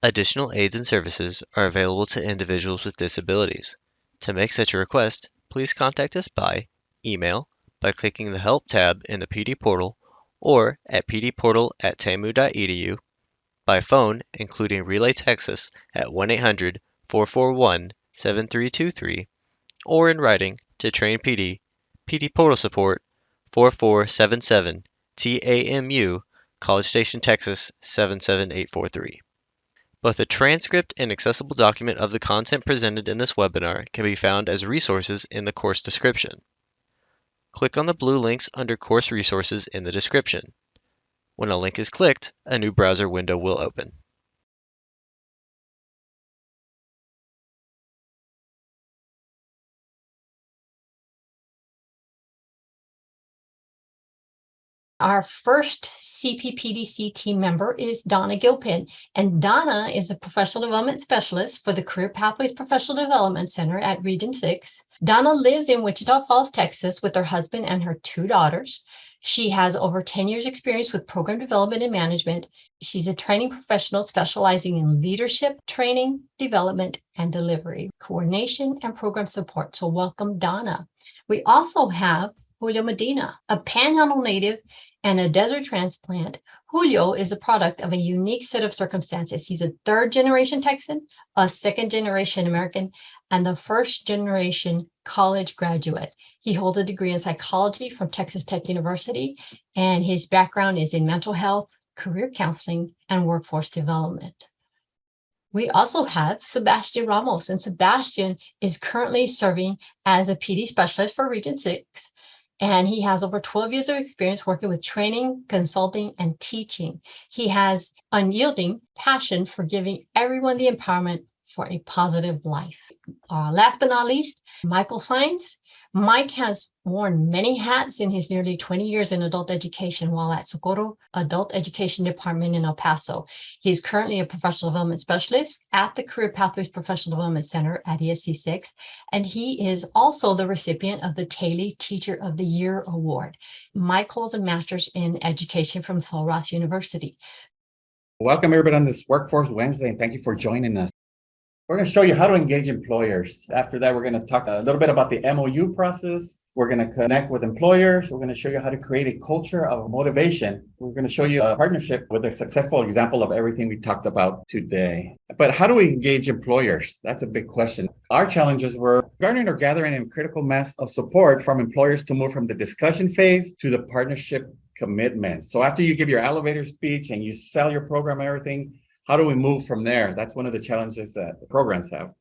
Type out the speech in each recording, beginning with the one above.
Additional aids and services are available to individuals with disabilities. To make such a request, please contact us by email, by clicking the Help tab in the PD portal, or at pdportal@tamu.edu, by phone, including Relay Texas at 1-800-441-7323, or in writing to Train PD, PD Portal Support, 4477 TAMU, College Station, Texas 77843. Both a transcript and accessible document of the content presented in this webinar can be found as resources in the course description. Click on the blue links under Course Resources in the description. When a link is clicked, a new browser window will open. Our first CPPDC team member is Donna Gilpin, and Donna is a professional development specialist for the Career Pathways Professional Development Center at Region 6. Donna lives in Wichita Falls, Texas with her husband and her 2 daughters. She has over 10 years experience with program development and management. She's a training professional specializing in leadership, training, development, and delivery, coordination, and program support. So welcome, Donna. We also have Julio Medina, a Panhandle native and a desert transplant. Julio is a product of a unique set of circumstances. He's a 3rd-generation Texan, a 2nd-generation American, and the 1st-generation college graduate. He holds a degree in psychology from Texas Tech University, and his background is in mental health, career counseling, and workforce development. We also have Sebastian Ramos, and Sebastian is currently serving as a PD specialist for Region 6. And he has over 12 years of experience working with training, consulting, and teaching. He has unyielding passion for giving everyone the empowerment for a positive life. Last but not least, Michael Saenz. Mike has worn many hats in his nearly 20 years in adult education while at Socorro Adult Education Department in El Paso. He is currently a professional development specialist at the Career Pathways Professional Development Center at ESC 6, and he is also the recipient of the Taylor Teacher of the Year Award. Mike holds a master's in education from Sul Ross University. Welcome everybody on this Workforce Wednesday, and thank you for joining us. We're going to show you how to engage employers. After that, we're going to talk a little bit about the MOU process. We're going to connect with employers. We're going to show you how to create a culture of motivation. We're going to show you a partnership with a successful example of everything we talked about today. But how do we engage employers? That's a big question. Our challenges were garnering or gathering a critical mass of support from employers to move from the discussion phase to the partnership commitment. So after you give your elevator speech and you sell your program and everything, how do we move from there? That's one of the challenges that the programs have.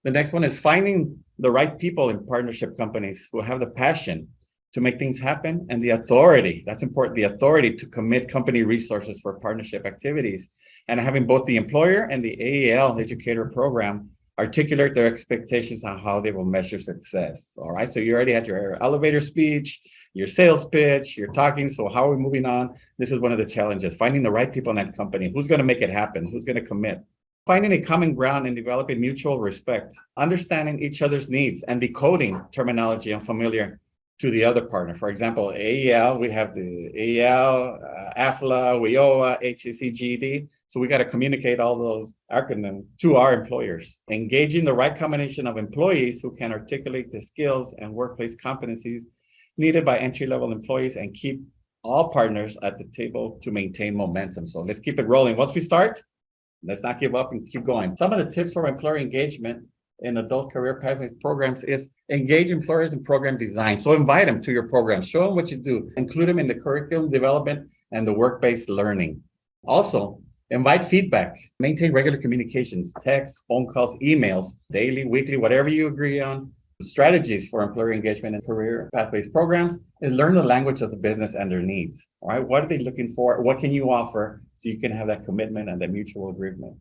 The next one is finding the right people in partnership companies who have the passion to make things happen and the authority, that's important, the authority to commit company resources for partnership activities, and having both the employer and the AEL educator program articulate their expectations on how they will measure success. All right, so you already had your elevator speech, your sales pitch, you're talking, so how are we moving on? This is one of the challenges, finding the right people in that company. Who's going to make it happen? Who's going to commit? Finding a common ground and developing mutual respect, understanding each other's needs and decoding terminology unfamiliar to the other partner. For example, AEL, we have the AEL, AFLA, WIOA, HEC, GED. So we got to communicate all those acronyms to our employers. Engaging the right combination of employees who can articulate the skills and workplace competencies needed by entry-level employees and keep all partners at the table to maintain momentum. So let's keep it rolling. Once we start, let's not give up and keep going. Some of the tips for employer engagement in adult career pathways programs is engage employers in program design. So invite them to your program, show them what you do, include them in the curriculum development and the work-based learning. Also, invite feedback, maintain regular communications, text, phone calls, emails, daily, weekly, whatever you agree on. Strategies for employer engagement and career pathways programs is learn the language of the business and their needs. All right, what are they looking for? What can you offer so you can have that commitment and that mutual agreement?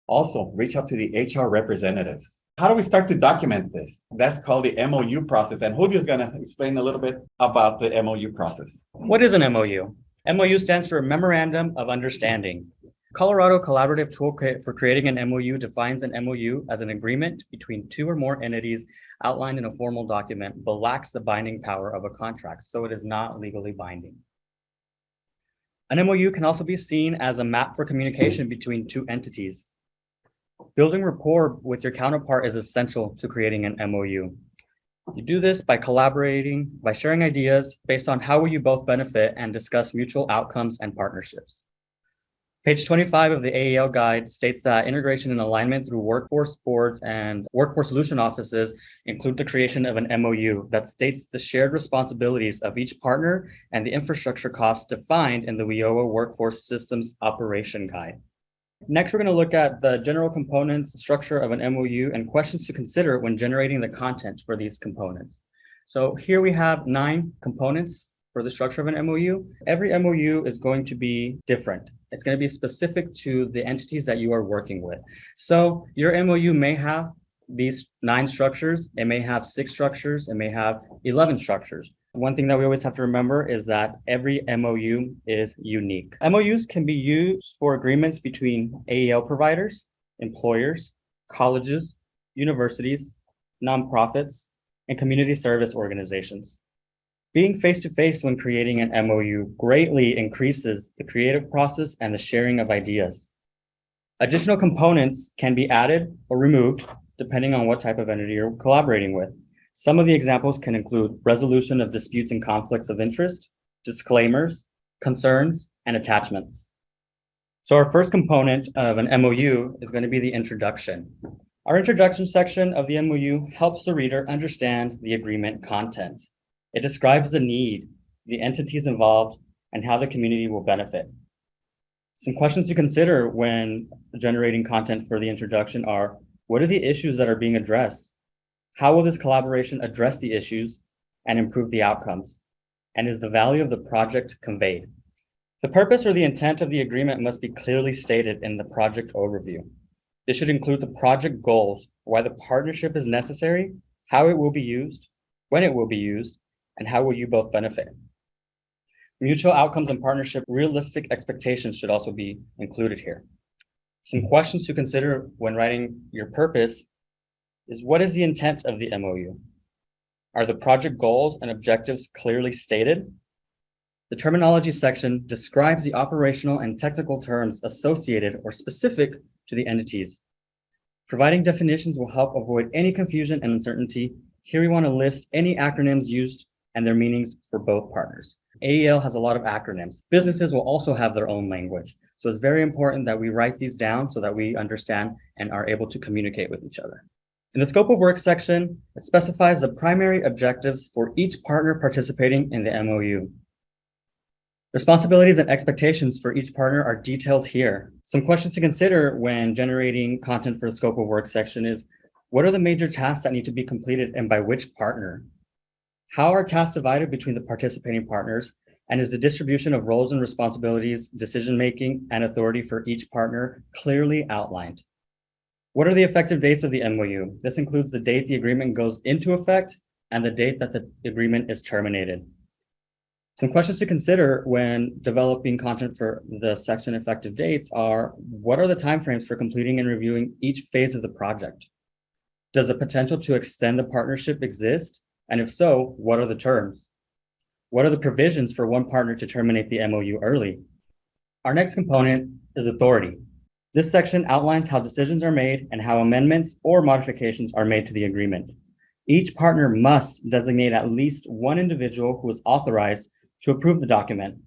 Also, reach out to the HR representatives. How do we start to document this? That's called the MOU process. And Julio is going to explain a little bit about the MOU process. What is an MOU? MOU stands for Memorandum of Understanding. Colorado Collaborative Toolkit for creating an MOU defines an MOU as an agreement between 2 or more entities outlined in a formal document, but lacks the binding power of a contract, so it is not legally binding. An MOU can also be seen as a map for communication between 2 entities. Building rapport with your counterpart is essential to creating an MOU. You do this by collaborating, by sharing ideas based on how will you both benefit and discuss mutual outcomes and partnerships. Page 25 of the AEL guide states that integration and alignment through workforce boards and workforce solution offices include the creation of an MOU that states the shared responsibilities of each partner and the infrastructure costs defined in the WIOA Workforce Systems Operation Guide. Next, we're going to look at the general components, structure of an MOU, and questions to consider when generating the content for these components. So here we have 9 components for the structure of an MOU. Every MOU is going to be different. It's going to be specific to the entities that you are working with. So your MOU may have these 9 structures. It may have 6 structures. It may have 11 structures. One thing that we always have to remember is that every MOU is unique. MOUs can be used for agreements between AEL providers, employers, colleges, universities, nonprofits, and community service organizations. Being face-to-face when creating an MOU greatly increases the creative process and the sharing of ideas. Additional components can be added or removed depending on what type of entity you're collaborating with. Some of the examples can include resolution of disputes and conflicts of interest, disclaimers, concerns, and attachments. So our first component of an MOU is going to be the introduction. Our introduction section of the MOU helps the reader understand the agreement content. It describes the need, the entities involved, and how the community will benefit. Some questions to consider when generating content for the introduction are, what are the issues that are being addressed? How will this collaboration address the issues and improve the outcomes? And is the value of the project conveyed? The purpose or the intent of the agreement must be clearly stated in the project overview. This should include the project goals, why the partnership is necessary, how it will be used, when it will be used, and how will you both benefit. Mutual outcomes and partnership realistic expectations should also be included here. Some questions to consider when writing your purpose is, what is the intent of the MOU? Are the project goals and objectives clearly stated? The terminology section describes the operational and technical terms associated or specific to the entities. Providing definitions will help avoid any confusion and uncertainty. Here we want to list any acronyms used and their meanings for both partners. AEL has a lot of acronyms. Businesses will also have their own language. So it's very important that we write these down so that we understand and are able to communicate with each other. In the scope of work section, it specifies the primary objectives for each partner participating in the MOU. Responsibilities and expectations for each partner are detailed here. Some questions to consider when generating content for the scope of work section is, what are the major tasks that need to be completed and by which partner? How are tasks divided between the participating partners? And is the distribution of roles and responsibilities, decision-making, and authority for each partner clearly outlined? What are the effective dates of the MOU? This includes the date the agreement goes into effect and the date that the agreement is terminated. Some questions to consider when developing content for the section effective dates are, what are the timeframes for completing and reviewing each phase of the project? Does the potential to extend the partnership exist? And if so, what are the terms? What are the provisions for one partner to terminate the MOU early? Our next component is authority. This section outlines how decisions are made and how amendments or modifications are made to the agreement. Each partner must designate at least one individual who is authorized to approve the document.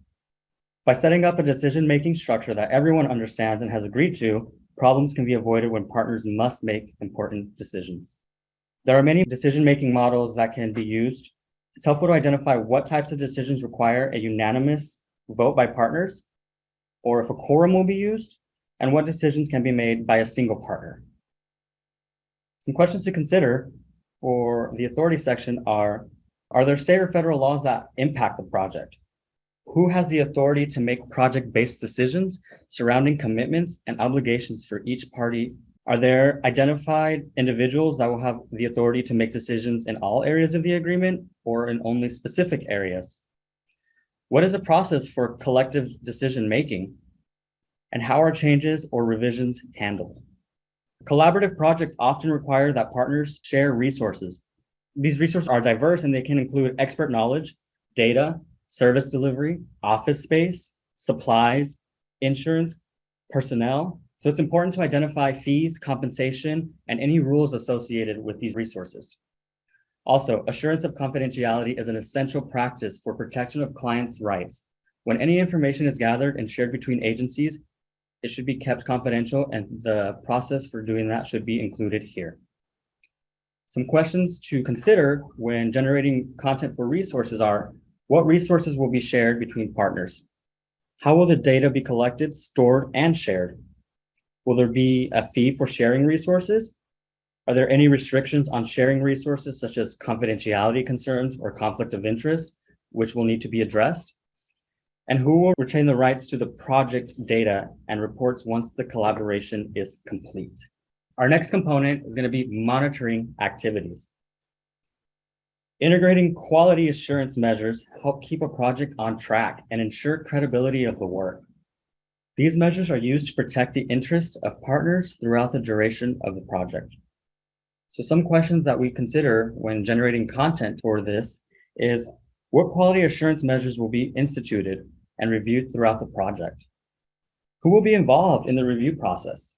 By setting up a decision-making structure that everyone understands and has agreed to, problems can be avoided when partners must make important decisions. There are many decision-making models that can be used. It's helpful to identify what types of decisions require a unanimous vote by partners, or if a quorum will be used, and what decisions can be made by a single partner. Some questions to consider for the authority section are there state or federal laws that impact the project? Who has the authority to make project-based decisions surrounding commitments and obligations for each party? Are there identified individuals that will have the authority to make decisions in all areas of the agreement or in only specific areas? What is the process for collective decision-making? And how are changes or revisions handled? Collaborative projects often require that partners share resources. These resources are diverse and they can include expert knowledge, data, service delivery, office space, supplies, insurance, personnel. So it's important to identify fees, compensation, and any rules associated with these resources. Also, assurance of confidentiality is an essential practice for protection of clients' rights. When any information is gathered and shared between agencies, it should be kept confidential, and the process for doing that should be included here. Some questions to consider when generating content for resources are: what resources will be shared between partners? How will the data be collected, stored, and shared? Will there be a fee for sharing resources? Are there any restrictions on sharing resources, such as confidentiality concerns or conflict of interest, which will need to be addressed? And who will retain the rights to the project data and reports once the collaboration is complete? Our next component is going to be monitoring activities. Integrating quality assurance measures help keep a project on track and ensure credibility of the work. These measures are used to protect the interests of partners throughout the duration of the project. So some questions that we consider when generating content for this is: what quality assurance measures will be instituted and reviewed throughout the project? Who will be involved in the review process?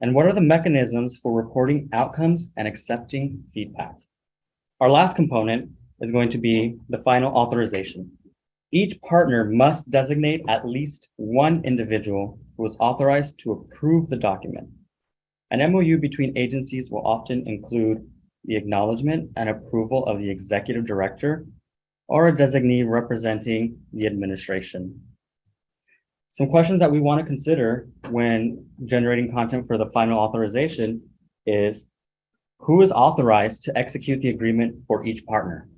And what are the mechanisms for reporting outcomes and accepting feedback? Our last component is going to be the final authorization. Each partner must designate at least one individual who is authorized to approve the document. An MOU between agencies will often include the acknowledgement and approval of the executive director or a designee representing the administration. Some questions that we want to consider when generating content for the final authorization is: who is authorized to execute the agreement for each partner?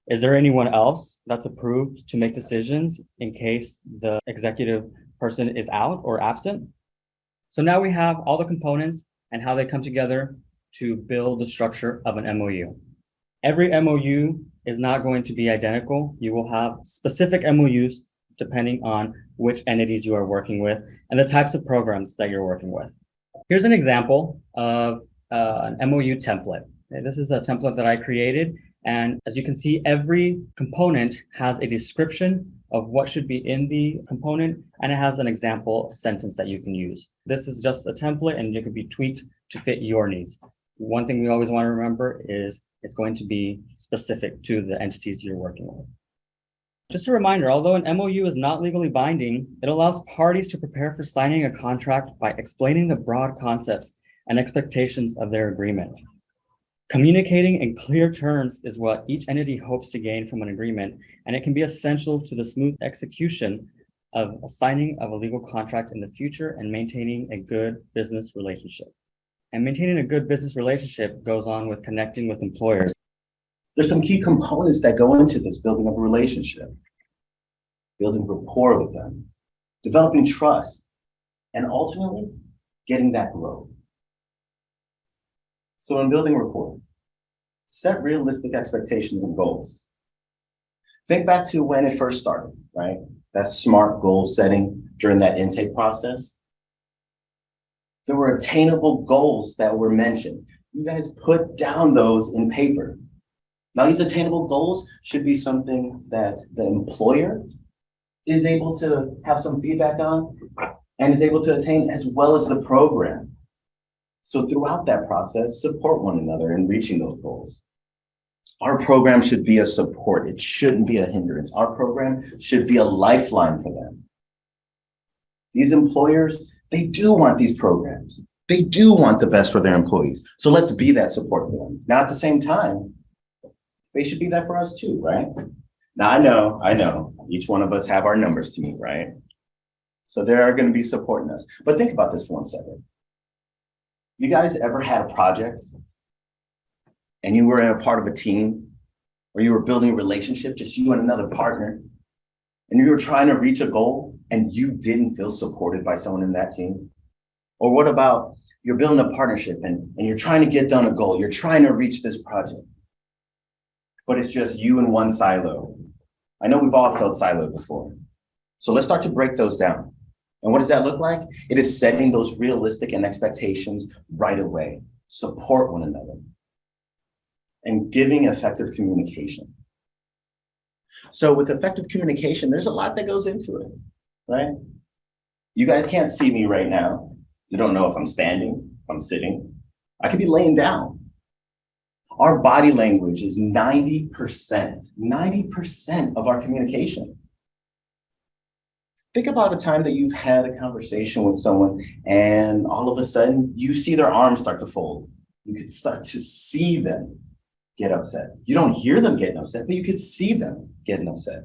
Is there anyone else that's approved to make decisions in case the executive person is out or absent? So now we have all the components and how they come together to build the structure of an MOU. Every MOU is not going to be identical. You will have specific MOUs depending on which entities you are working with and the types of programs that you're working with. Here's an example of an MOU template. This is a template that I created, and as you can see, every component has a description of what should be in the component, and it has an example sentence that you can use. This is just a template, and it can be tweaked to fit your needs. One thing we always want to remember is it's going to be specific to the entities you're working with. Just a reminder, although an MOU is not legally binding, it allows parties to prepare for signing a contract by explaining the broad concepts and expectations of their agreement. Communicating in clear terms is what each entity hopes to gain from an agreement, and it can be essential to the smooth execution of a signing of a legal contract in the future and maintaining a good business relationship. And maintaining a good business relationship goes on with connecting with employers. There's some key components that go into this: building up a relationship, building rapport with them, developing trust, and ultimately getting that growth. So in building rapport, set realistic expectations and goals. Think back to when it first started, right? That SMART goal setting during that intake process. There were attainable goals that were mentioned. You guys put down those in paper. Now, these attainable goals should be something that the employer is able to have some feedback on and is able to attain, as well as the program. So throughout that process, support one another in reaching those goals. Our program should be a support. It shouldn't be a hindrance. Our program should be a lifeline for them. These employers, they do want these programs. They do want the best for their employees. So let's be that support for them. Now, at the same time, they should be that for us too, right? Now, I know, each one of us have our numbers to meet, right? So there are going to be supporting us. But think about this for 1 second. You guys ever had a project and you were in a part of a team, or you were building a relationship, just you and another partner, and you were trying to reach a goal and you didn't feel supported by someone in that team? Or what about you're building a partnership and you're trying to get done a goal, you're trying to reach this project, but it's just you in one silo? I know we've all felt siloed before. So let's start to break those down. And what does that look like? It is setting those realistic and expectations right away. Support one another. And giving effective communication. So with effective communication, there's a lot that goes into it, right? You guys can't see me right now, You don't know if I'm standing, if I'm sitting. I could be laying down. Our body language is 90% of our communication. Think about a time that you've had a conversation with someone and all of a sudden you see their arms start to fold. You could start to see them get upset. You don't hear them getting upset, but you could see them getting upset.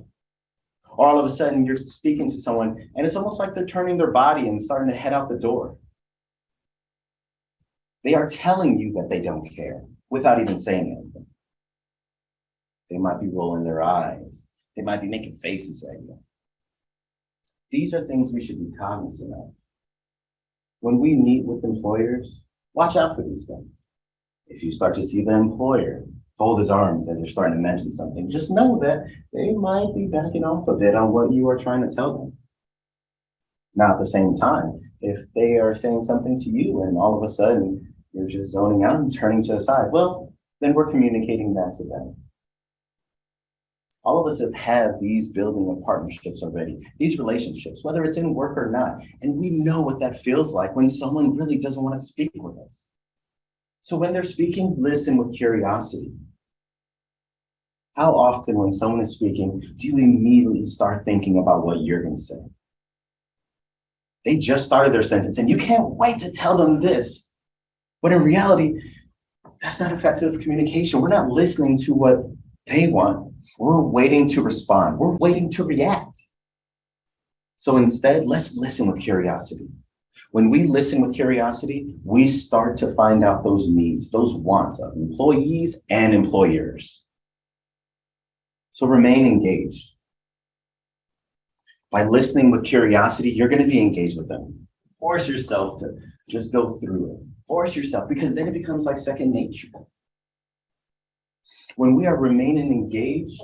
Or all of a sudden you're speaking to someone and it's almost like they're turning their body and starting to head out the door. They are telling you that they don't care without even saying anything. They might be rolling their eyes. They might be making faces at you. These are things we should be cognizant of. When we meet with employers, watch out for these things. If you start to see the employer fold his arms and they're starting to mention something, just know that they might be backing off a bit on what you are trying to tell them. Now, at the same time, if they are saying something to you and all of a sudden you're just zoning out and turning to the side, well, then we're communicating that to them. All of us have had these building of partnerships already, these relationships, whether it's in work or not. And we know what that feels like when someone really doesn't want to speak with us. So when they're speaking, listen with curiosity. How often when someone is speaking, do you immediately start thinking about what you're going to say? They just started their sentence and you can't wait to tell them this. But in reality, that's not effective communication. We're not listening to what they want. We're waiting to respond. We're waiting to react. So instead, let's listen with curiosity. When we listen with curiosity, we start to find out those needs, those wants of employees and employers. So remain engaged. By listening with curiosity, you're going to be engaged with them. Force yourself to just go through it. Force yourself, because then it becomes like second nature. When we are remaining engaged,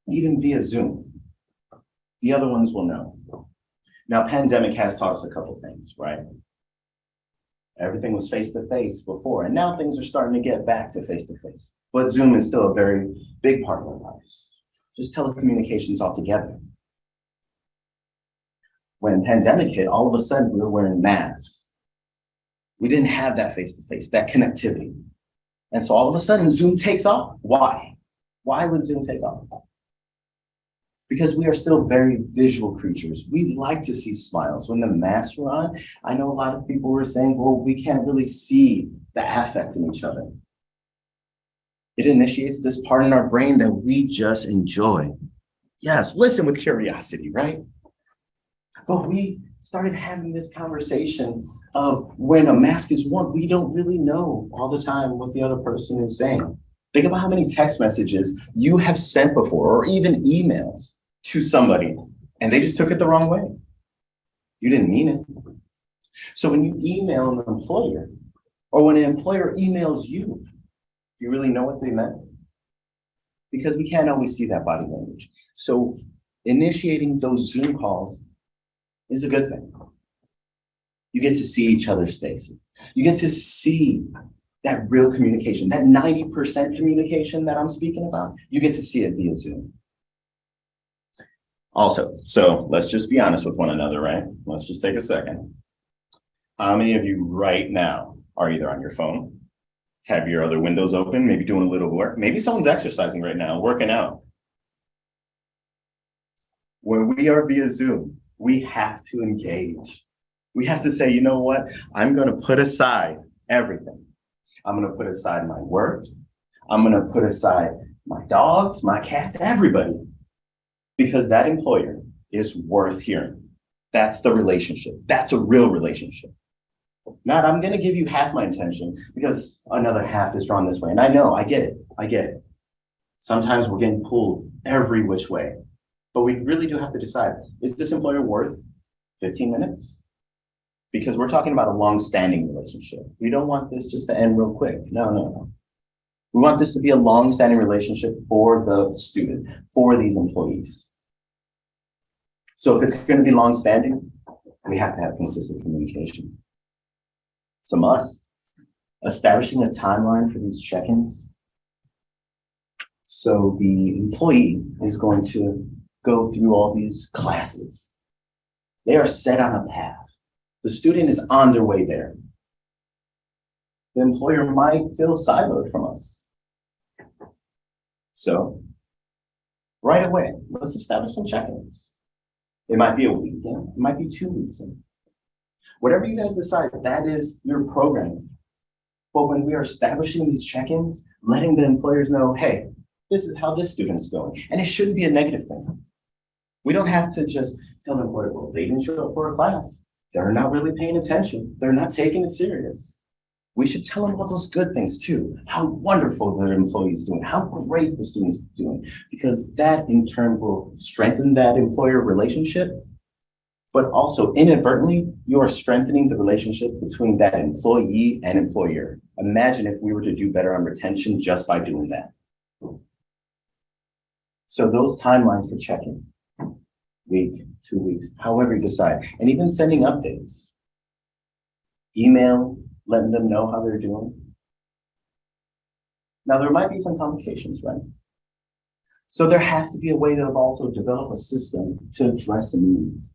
even via Zoom, the other ones will know. Now, pandemic has taught us a couple things, right? Everything was face-to-face before, and now things are starting to get back to face-to-face. But Zoom is still a very big part of our lives. Just telecommunications altogether. When pandemic hit, all of a sudden we were wearing masks. We didn't have that face-to-face, that connectivity. And so all of a sudden Zoom takes off. Why? Why would Zoom take off? Because we are still very visual creatures. We like to see smiles. When the masks were on, I know a lot of people were saying, well, we can't really see the affect in each other. It initiates this part in our brain that we just enjoy. Yes, listen with curiosity, right? But we started having this conversation of when a mask is worn, we don't really know all the time what the other person is saying. Think about how many text messages you have sent before, or even emails to somebody, and they just took it the wrong way. You didn't mean it. So when you email an employer, or when an employer emails you, do you really know what they meant? Because we can't always see that body language. So initiating those Zoom calls is a good thing. You get to see each other's faces. You get to see that real communication, that 90% communication that I'm speaking about, you get to see it via Zoom. Also, so let's just be honest with one another, right? Let's just take a second. How many of you right now are either on your phone, have your other windows open, maybe doing a little work, maybe someone's exercising right now, working out. When we are via Zoom, we have to engage. We have to say, you know what? I'm going to put aside everything. I'm going to put aside my work. I'm going to put aside my dogs, my cats, everybody. Because that employer is worth hearing. That's the relationship. That's a real relationship. Not, I'm going to give you half my attention because another half is drawn this way. And I know, I get it. I get it. Sometimes we're getting pulled every which way. But we really do have to decide, is this employer worth 15 minutes? Because we're talking about a long-standing relationship. We don't want this just to end real quick. No, no, no. We want this to be a long-standing relationship for the student, for these employees. So if it's going to be long-standing, we have to have consistent communication. It's a must. Establishing a timeline for these check-ins. So the employee is going to go through all these classes. They are set on a path. The student is on their way there. The employer might feel siloed from us. So right away, let's establish some check-ins. It might be a weekend, it might be 2 weeks in. Whatever you guys decide, that is your programming. But when we are establishing these check-ins, letting the employers know, hey, this is how this student's going. And it shouldn't be a negative thing. We don't have to just tell the employer, well, they didn't show up for a class. They're not really paying attention. They're not taking it serious. We should tell them all those good things too. How wonderful their employee is doing, how great the student's doing, because that in turn will strengthen that employer relationship. But also inadvertently, you are strengthening the relationship between that employee and employer. Imagine if we were to do better on retention just by doing that. So those timelines for checking, week, 2 weeks, however you decide, and even sending updates, email, letting them know how they're doing. Now there might be some complications, right? So there has to be a way to also develop a system to address the needs.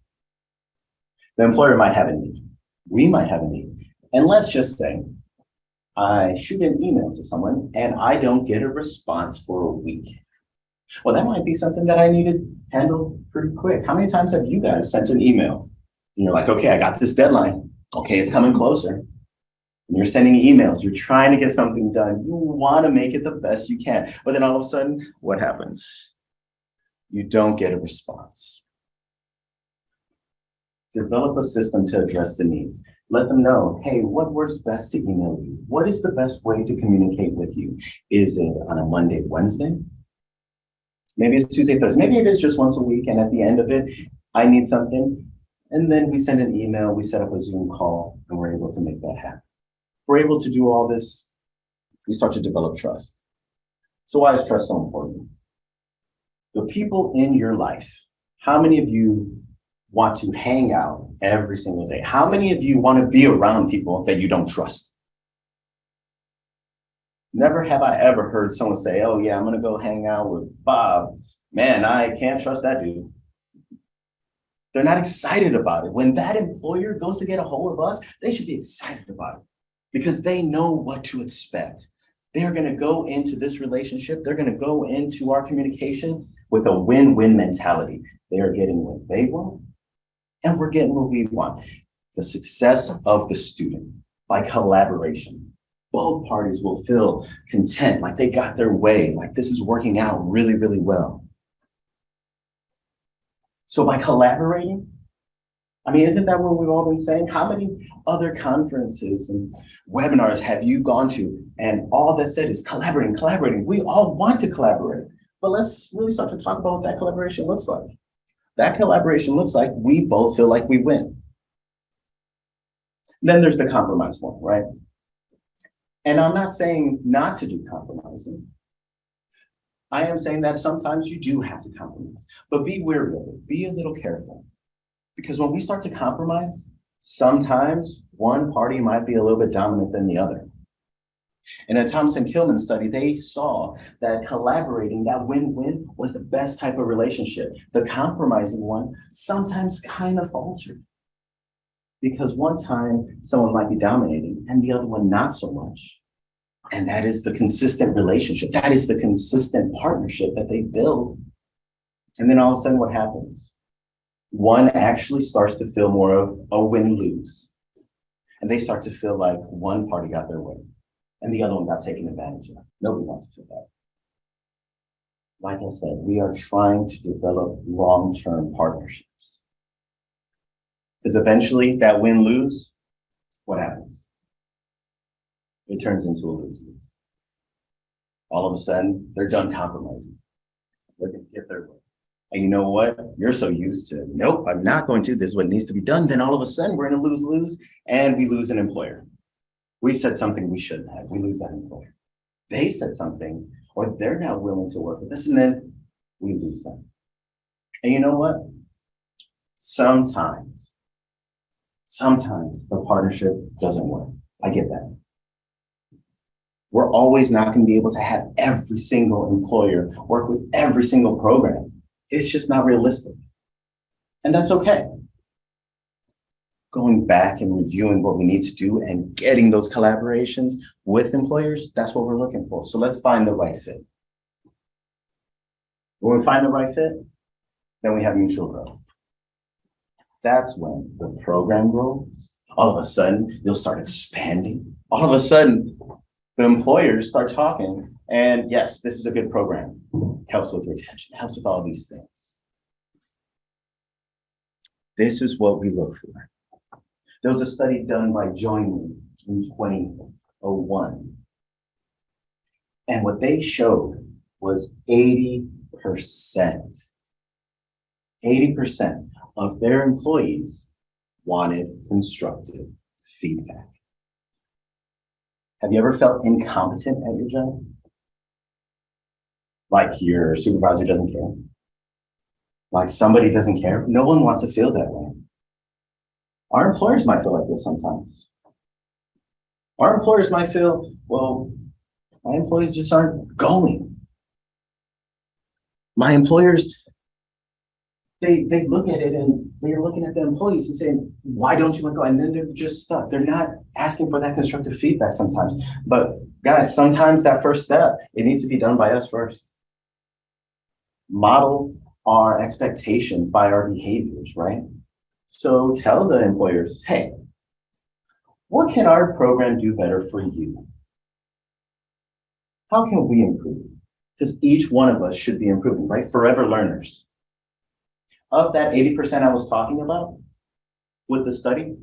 The employer might have a need. We might have a need. And let's just say, I shoot an email to someone and I don't get a response for a week. Well, that might be something that I need to handle pretty quick. How many times have you guys sent an email? And you're like, okay, I got this deadline. Okay, it's coming closer. And you're sending emails, you're trying to get something done. You want to make it the best you can. But then all of a sudden, what happens? You don't get a response. Develop a system to address the needs. Let them know, hey, what works best to email you? What is the best way to communicate with you? Is it on a Monday, Wednesday? Maybe it's Tuesday, Thursday. Maybe it is just once a week, and at the end of it, I need something. And then we send an email, we set up a Zoom call, and we're able to make that happen. We're able to do all this, we start to develop trust. So why is trust so important? The people in your life, how many of you want to hang out every single day? How many of you want to be around people that you don't trust? Never have I ever heard someone say, oh yeah, I'm gonna go hang out with Bob. Man, I can't trust that dude. They're not excited about it. When that employer goes to get a hold of us, they should be excited about it because they know what to expect. They're gonna go into this relationship, they're gonna go into our communication with a win-win mentality. They are getting what they want, and we're getting what we want. The success of the student by collaboration. Both parties will feel content, like they got their way, like this is working out really, really well. So by collaborating, I mean, isn't that what we've all been saying? How many other conferences and webinars have you gone to? And all that said is collaborating, collaborating. We all want to collaborate, but let's really start to talk about what that collaboration looks like. That collaboration looks like we both feel like we win. Then there's the compromise one, right? And I'm not saying not to do compromising. I am saying that sometimes you do have to compromise, but be wary of it, be a little careful. Because when we start to compromise, sometimes one party might be a little bit dominant than the other. In a Thompson-Kilman study, they saw that collaborating, that win-win, was the best type of relationship. The compromising one sometimes kind of faltered. Because one time someone might be dominating and the other one not so much. And that is the consistent relationship. That is the consistent partnership that they build. And then all of a sudden what happens? One actually starts to feel more of a win-lose. And they start to feel like one party got their way and the other one got taken advantage of. Nobody wants to feel that. Like I said, we are trying to develop long-term partnerships. Because eventually that win-lose, what happens? It turns into a lose-lose. All of a sudden, they're done compromising. They're going to get their way. And you know what? You're so used to, nope, I'm not going to. This is what needs to be done. Then all of a sudden, we're in a lose-lose, and we lose an employer. We said something we shouldn't have. We lose that employer. They said something, or they're not willing to work with us, and then we lose them. And you know what? Sometimes the partnership doesn't work. I get that. We're always not going to be able to have every single employer work with every single program. It's just not realistic. And that's okay. going back and reviewing what we need to do and getting those collaborations with employers, that's what we're looking for. So let's find the right fit. When we find the right fit, then we have mutual growth. That's when the program grows. All of a sudden, you'll start expanding. All of a sudden, the employers start talking. And yes, this is a good program. Helps with retention, helps with all these things. This is what we look for. There was a study done by Join in 2001. And what they showed was 80% of their employees wanted constructive feedback. Have you ever felt incompetent at your job? Like your supervisor doesn't care? Like somebody doesn't care? No one wants to feel that way. Our employers might feel like this sometimes. Our employers might feel, well, my employees just aren't going. My employers, they look at it and they're looking at the employees and saying, why don't you want to go? And then they're just stuck. They're not asking for that constructive feedback sometimes. But guys, sometimes that first step, it needs to be done by us first. Model our expectations by our behaviors, right? So tell the employers, hey, what can our program do better for you? How can we improve? Because each one of us should be improving, right? Forever learners. Of that 80% I was talking about with the study,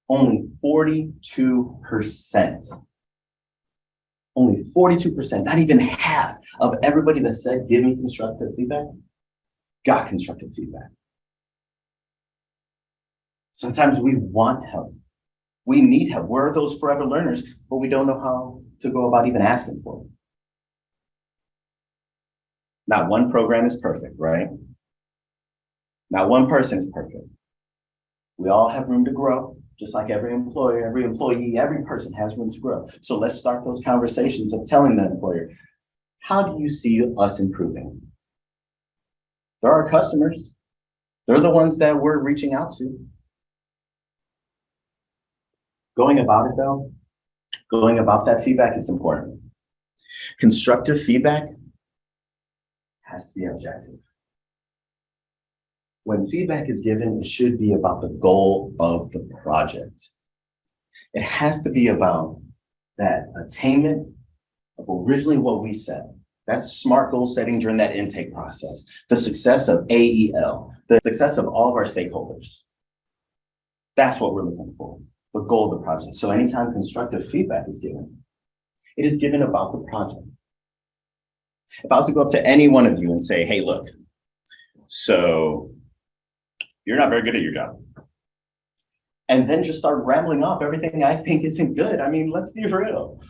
only 42%, not even half of everybody that said, give me constructive feedback, got constructive feedback. Sometimes we want help. We need help. We're those forever learners, but we don't know how to go about even asking for it. Not one program is perfect, right? Not one person is perfect. We all have room to grow, just like every employer, every employee, every person has room to grow. So let's start those conversations of telling the employer, how do you see us improving? They're our customers. They're the ones that we're reaching out to. Going about it though, going about that feedback, it's important. Constructive feedback has to be objective. When feedback is given, it should be about the goal of the project. It has to be about that attainment of originally what we said. That's SMART goal setting during that intake process. The success of AEL, the success of all of our stakeholders. That's what we're looking for, the goal of the project. So anytime constructive feedback is given, it is given about the project. If I was to go up to any one of you and say, hey, look, so you're not very good at your job. And then just start rambling off everything I think isn't good. I mean, let's be real.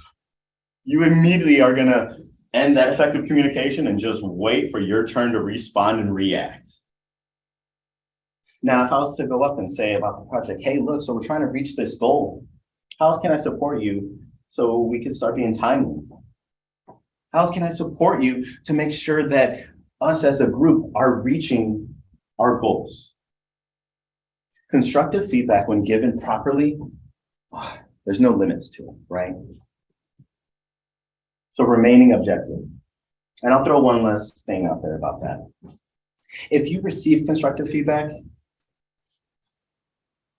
You immediately are gonna end that effective communication and just wait for your turn to respond and react. Now, if I was to go up and say about the project, hey, look, so we're trying to reach this goal. How else can I support you so we can start being timely? How else can I support you to make sure that us as a group are reaching our goals? Constructive feedback, when given properly, there's no limits to it, right? So remaining objective. And I'll throw one last thing out there about that. If you receive constructive feedback,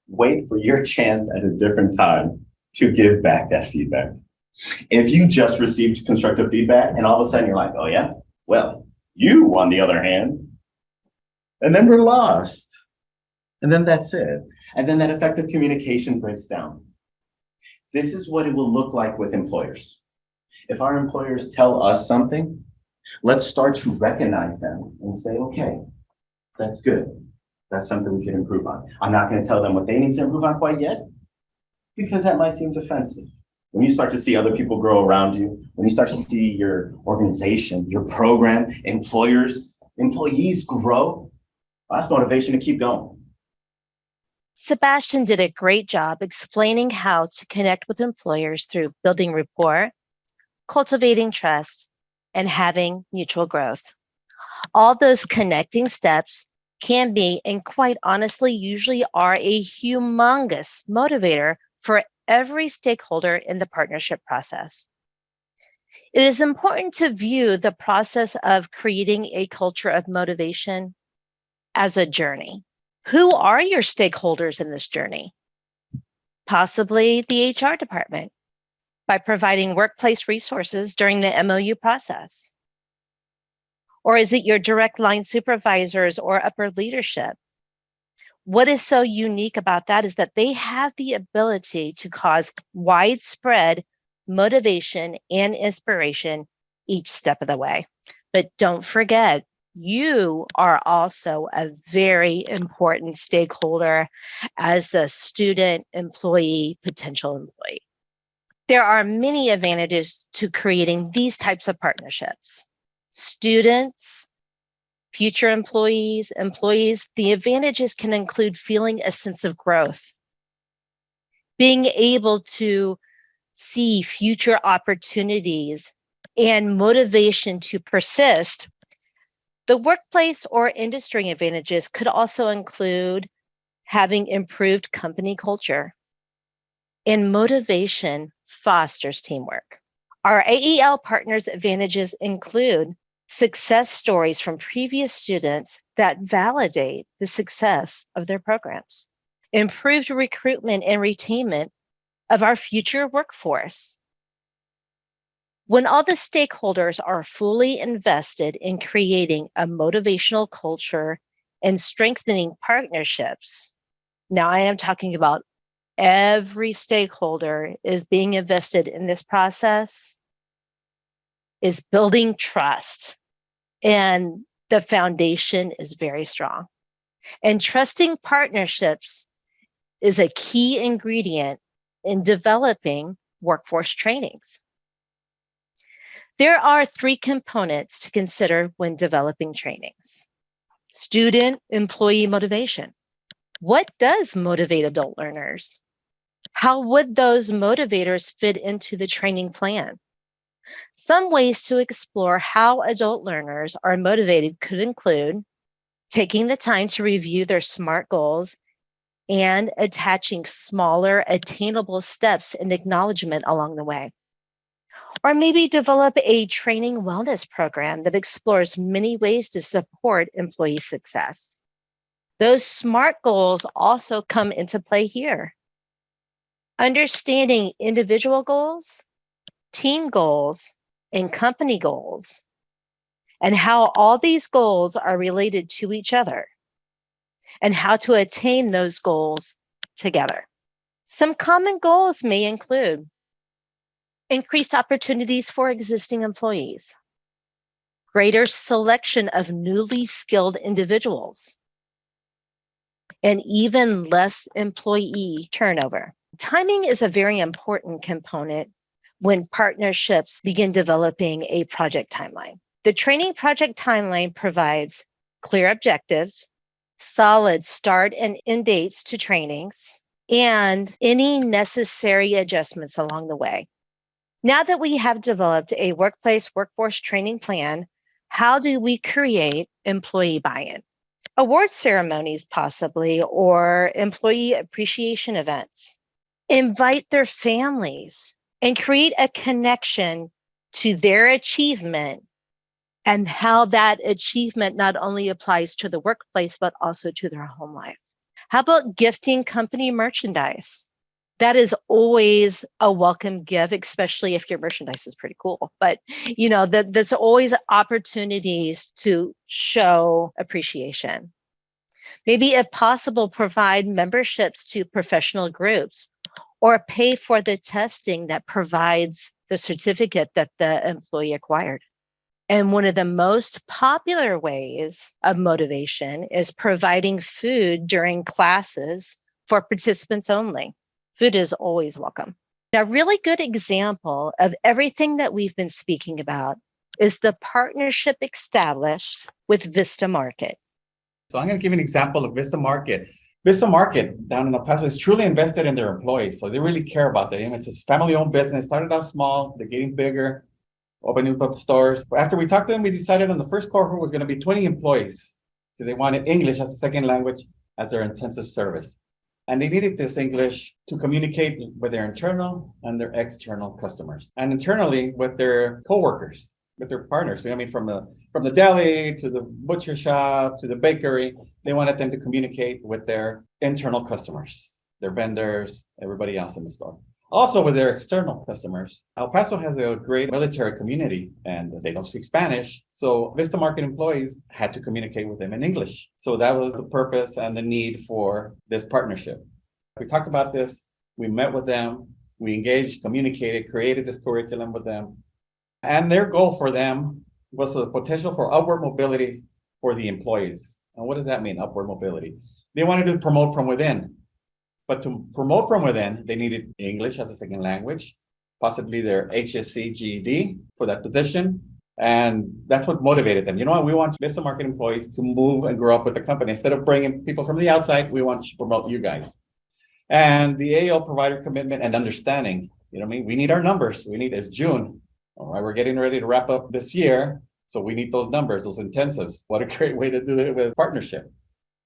wait for your chance at a different time to give back that feedback. If you just received constructive feedback and all of a sudden you're like, oh yeah, well, you on the other hand, and then we're lost. And then that's it. And then that effective communication breaks down. This is what it will look like with employers. If our employers tell us something, let's start to recognize them and say, okay, that's good. That's something we can improve on. I'm not going to tell them what they need to improve on quite yet, because that might seem defensive. When you start to see other people grow around you, when you start to see your organization, your program, employees grow, that's motivation to keep going. Sebastian did a great job explaining how to connect with employers through building rapport, cultivating trust, and having mutual growth. All those connecting steps can be, and quite honestly, usually are a humongous motivator for every stakeholder in the partnership process. It is important to view the process of creating a culture of motivation as a journey. Who are your stakeholders in this journey? Possibly the HR department, by providing workplace resources during the MOU process. Or is it your direct line supervisors or upper leadership? What is so unique about that is that they have the ability to cause widespread motivation and inspiration each step of the way. But don't forget, you are also a very important stakeholder as the student, employee, potential employee. There are many advantages to creating these types of partnerships. Students, future employees, the advantages can include feeling a sense of growth, being able to see future opportunities and motivation to persist. The workplace or industry advantages could also include having improved company culture, and motivation fosters teamwork. Our AEL partners' advantages include success stories from previous students that validate the success of their programs, improved recruitment and retainment of our future workforce. When all the stakeholders are fully invested in creating a motivational culture and strengthening partnerships, now I am talking about every stakeholder is being invested in this process, is building trust, and the foundation is very strong. And trusting partnerships is a key ingredient in developing workforce trainings. There are 3 components to consider when developing trainings. Student employee motivation. What does motivate adult learners? How would those motivators fit into the training plan? Some ways to explore how adult learners are motivated could include taking the time to review their SMART goals and attaching smaller, attainable steps and acknowledgement along the way. Or maybe develop a training wellness program that explores many ways to support employee success. Those SMART goals also come into play here. Understanding individual goals, team goals, and company goals, and how all these goals are related to each other, and how to attain those goals together. Some common goals may include increased opportunities for existing employees, greater selection of newly skilled individuals, and even less employee turnover. Timing is a very important component when partnerships begin developing a project timeline. The training project timeline provides clear objectives, solid start and end dates to trainings, and any necessary adjustments along the way. Now that we have developed a workforce training plan, how do we create employee buy-in? Award ceremonies, possibly, or employee appreciation events. Invite their families and create a connection to their achievement and how that achievement not only applies to the workplace, but also to their home life. How about gifting company merchandise? That is always a welcome gift, especially if your merchandise is pretty cool. But there's always opportunities to show appreciation. Maybe, if possible, provide memberships to professional groups or pay for the testing that provides the certificate that the employee acquired. And one of the most popular ways of motivation is providing food during classes for participants only. Food is always welcome. Now, a really good example of everything that we've been speaking about is the partnership established with Vista Market. So I'm going to give you an example of Vista Market. Vista Market down in El Paso is truly invested in their employees. So they really care about them. It's a family-owned business, started out small, they're getting bigger, opening up stores. After we talked to them, we decided on the first cohort was going to be 20 employees. because they wanted English as a second language as their intensive service. And they needed this English to communicate with their internal and their external customers, and internally with their coworkers, with their partners. I mean, from the deli to the butcher shop to the bakery, they wanted them to communicate with their internal customers, their vendors, everybody else in the store. Also with their external customers. El Paso has a great military community and they don't speak Spanish. So Vista Market employees had to communicate with them in English. So that was the purpose and the need for this partnership. We talked about this, we met with them, we engaged, communicated, created this curriculum with them. And their goal for them was the potential for upward mobility for the employees. And what does that mean, upward mobility? They wanted to promote from within. But to promote from within, they needed English as a second language, possibly their HSC GED for that position. And that's what motivated them. You know what? We want Vista Market employees to move and grow up with the company. Instead of bringing people from the outside, we want to promote you guys. And the AL provider commitment and understanding, you know what I mean? We need our numbers. We need, it's June. All right, we're getting ready to wrap up this year. So we need those numbers, those intensives. What a great way to do it with partnership.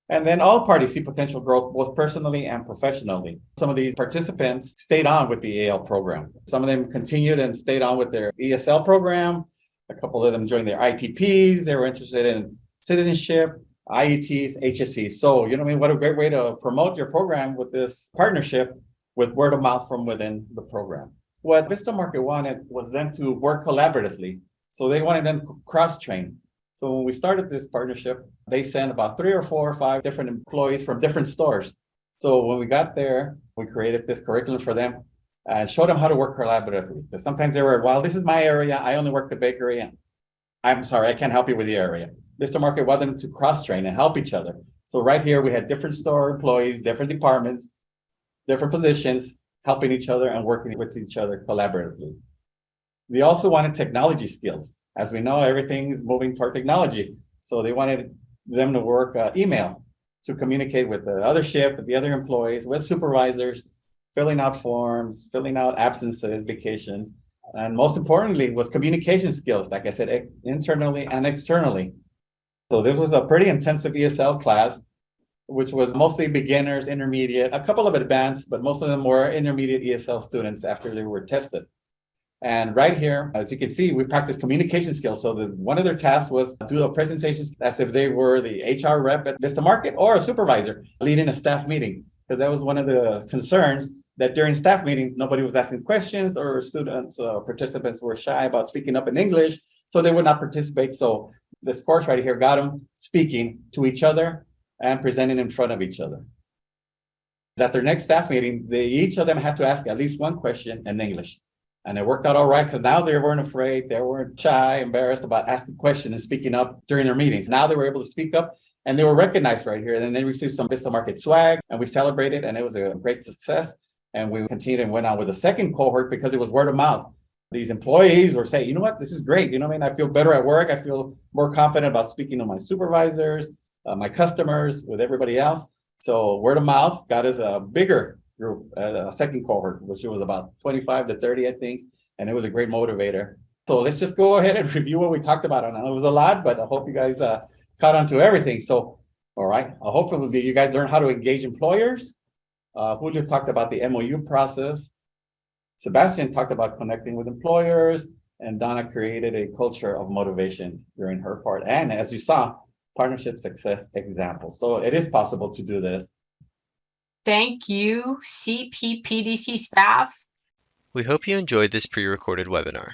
And then all parties see potential growth, both personally and professionally. Some of these participants stayed on with the AL program. Some of them continued and stayed on with their ESL program. A couple of them joined their ITPs. They were interested in citizenship, IETs, HSCs. So, you know what I mean? What a great way to promote your program with this partnership with word of mouth from within the program. What Vista Market wanted was them to work collaboratively. So they wanted them to cross-train. So when we started this partnership, they sent about 3 or 4 or 5 different employees from different stores. So when we got there, we created this curriculum for them and showed them how to work collaboratively. Because sometimes they were, well, this is my area. I only work the bakery. And I'm sorry, I can't help you with the area. Vista Market wanted them to cross-train and help each other. So right here, we had different store employees, different departments, different positions, helping each other and working with each other collaboratively. They also wanted technology skills. As we know, everything's moving toward technology. So they wanted them to work email to communicate with the other shift, the other employees, with supervisors, filling out forms, filling out absences, vacations. And most importantly was communication skills, like I said, internally and externally. So this was a pretty intensive ESL class, which was mostly beginners, intermediate, a couple of advanced, but most of them were intermediate ESL students after they were tested. And right here, as you can see, we practice communication skills. So one of their tasks was to do a presentation as if they were the HR rep at Vista Market or a supervisor leading a staff meeting. Because that was one of the concerns, that during staff meetings, nobody was asking questions or students, participants were shy about speaking up in English, so they would not participate. So this course right here got them speaking to each other and presenting in front of each other. At their next staff meeting, each of them had to ask at least one question in English. And it worked out all right because now they weren't afraid, they weren't shy, embarrassed about asking questions and speaking up during their meetings. Now they were able to speak up and they were recognized right here. And then they received some Vista Market swag and we celebrated and it was a great success. And we continued and went on with the second cohort because it was word of mouth. These employees were saying, you know what, this is great. You know what I mean? I feel better at work. I feel more confident about speaking to my supervisors, my customers, with everybody else. So word of mouth got us a bigger group, a second cohort, which was about 25 to 30, I think. And it was a great motivator. So let's just go ahead and review what we talked about. I know it was a lot, but I hope you guys caught on to everything. So, all right, hopefully you guys learn how to engage employers. Julio talked about the MOU process. Sebastian talked about connecting with employers, and Donna created a culture of motivation during her part. And as you saw, partnership success examples. So it is possible to do this. Thank you, CPPDC staff. We hope you enjoyed this pre-recorded webinar.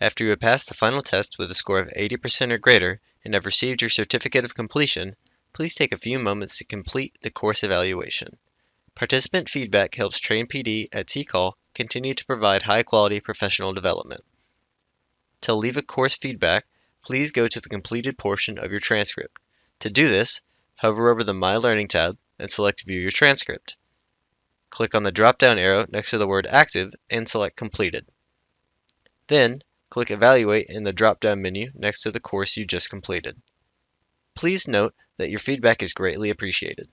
After you have passed the final test with a score of 80% or greater and have received your certificate of completion, please take a few moments to complete the course evaluation. Participant feedback helps Train PD at TCAL continue to provide high-quality professional development. To leave a course feedback, please go to the completed portion of your transcript. To do this, hover over the My Learning tab and select View Your Transcript. Click on the drop-down arrow next to the word Active and select Completed. Then, click Evaluate in the drop-down menu next to the course you just completed. Please note that your feedback is greatly appreciated.